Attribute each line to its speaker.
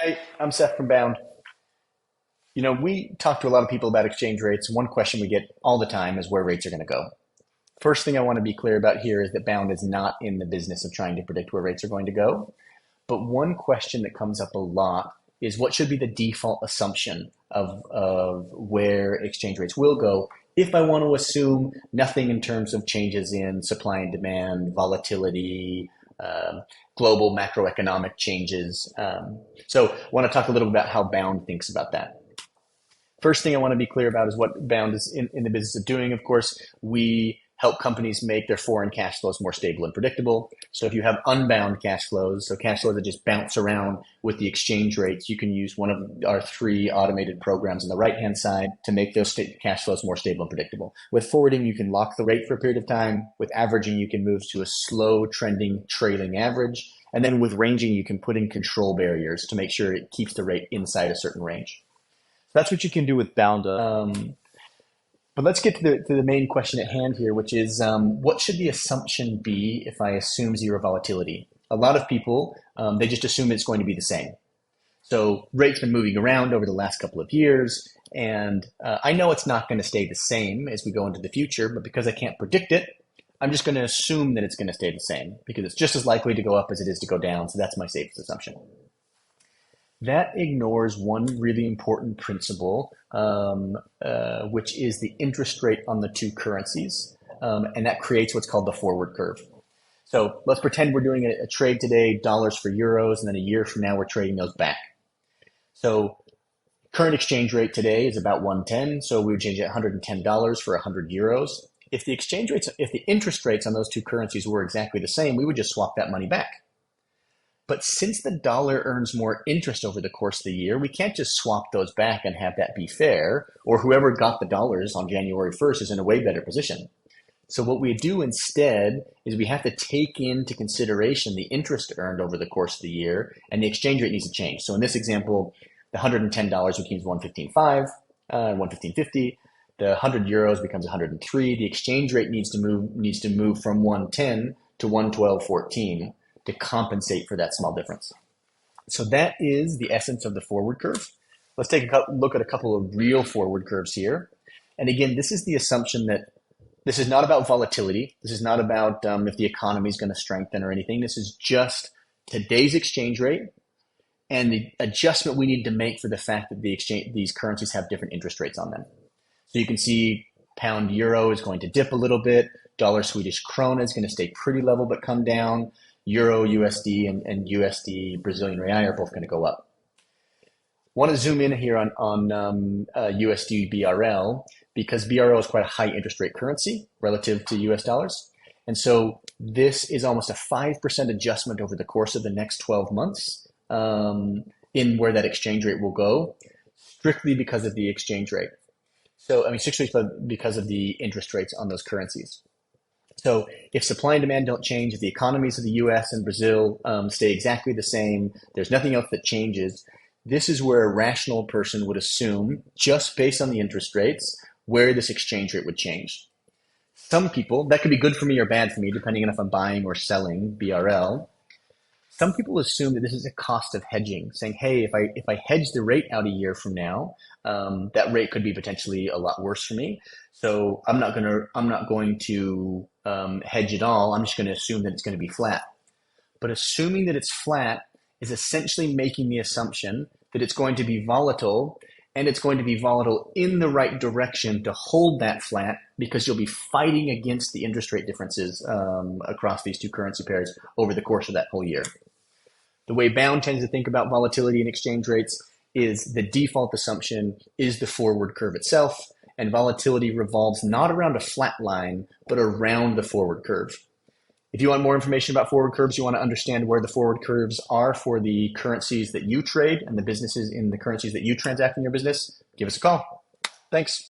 Speaker 1: Hi, I'm Seth from Bound. We talk to a lot of people about exchange rates. One question we get all the time is where rates are going to go. First thing I want to be clear about here is that Bound is not in the business of trying to predict where rates are going to go. But one question that comes up a lot is what should be the default assumption of where exchange rates will go if I want to assume nothing in terms of changes in supply and demand, volatility, global macroeconomic changes. So I want to talk a little bit about how Bound thinks about that. First thing I want to be clear about is what Bound is in the business of doing. Of course, we help companies make their foreign cash flows more stable and predictable. So if you have unbound cash flows, so cash flows that just bounce around with the exchange rates, you can use one of our three automated programs on the right-hand side to make those cash flows more stable and predictable. With forwarding, you can lock the rate for a period of time. With averaging, you can move to a slow trending trailing average. And then with ranging, you can put in control barriers to make sure it keeps the rate inside a certain range.
Speaker 2: That's what you can do with Bounder.
Speaker 1: But let's get to the main question at hand here, which is what should the assumption be if I assume zero volatility? A lot of people, they just assume it's going to be the same. So rates been moving around over the last couple of years, and I know it's not going to stay the same as we go into the future, but because I can't predict it, I'm just going to assume that it's going to stay the same because it's just as likely to go up as it is to go down. So that's my safest assumption. That ignores one really important principle, which is the interest rate on the two currencies. And that creates what's called the forward curve. So let's pretend we're doing a trade today, dollars for euros, and then a year from now, we're trading those back. So current exchange rate today is about 110. So we would change it $110 for 100 euros. If the interest rates on those two currencies were exactly the same, we would just swap that money back. But since the dollar earns more interest over the course of the year, we can't just swap those back and have that be fair, or whoever got the dollars on January 1st is in a way better position. So what we do instead is we have to take into consideration the interest earned over the course of the year, and the exchange rate needs to change. So in this example, the $110 becomes 115.5, 115.50. The 100 euros becomes 103. The exchange rate needs to move from 110 to 112.14. To compensate for that small difference. So that is the essence of the forward curve. Let's take a look at a couple of real forward curves here. And again, this is the assumption that this is not about volatility. This is not about if the economy is going to strengthen or anything. This is just today's exchange rate and the adjustment we need to make for the fact that these currencies have different interest rates on them. So you can see pound euro is going to dip a little bit. Dollar Swedish krona is going to stay pretty level but come down. Euro USD and USD Brazilian real are both going to go up. Want to zoom in here on USD BRL because BRL is quite a high interest rate currency relative to US dollars. And so this is almost a 5% adjustment over the course of the next 12 months in where that exchange rate will go, strictly because of the exchange rate. So, strictly because of the interest rates on those currencies. So if supply and demand don't change, if the economies of the US and Brazil stay exactly the same, there's nothing else that changes, this is where a rational person would assume, just based on the interest rates, where this exchange rate would change. Some people, that could be good for me or bad for me, depending on if I'm buying or selling BRL. Some people assume that this is a cost of hedging, saying, hey, if I hedge the rate out a year from now, that rate could be potentially a lot worse for me. So I'm not going to hedge at all. I'm just going to assume that it's going to be flat. But assuming that it's flat is essentially making the assumption that it's going to be volatile, and it's going to be volatile in the right direction to hold that flat because you'll be fighting against the interest rate differences across these two currency pairs over the course of that whole year. The way Bound tends to think about volatility and exchange rates is the default assumption is the forward curve itself, and volatility revolves not around a flat line, but around the forward curve. If you want more information about forward curves, you want to understand where the forward curves are for the currencies that you trade and the businesses in the currencies that you transact in your business, give us a call. Thanks.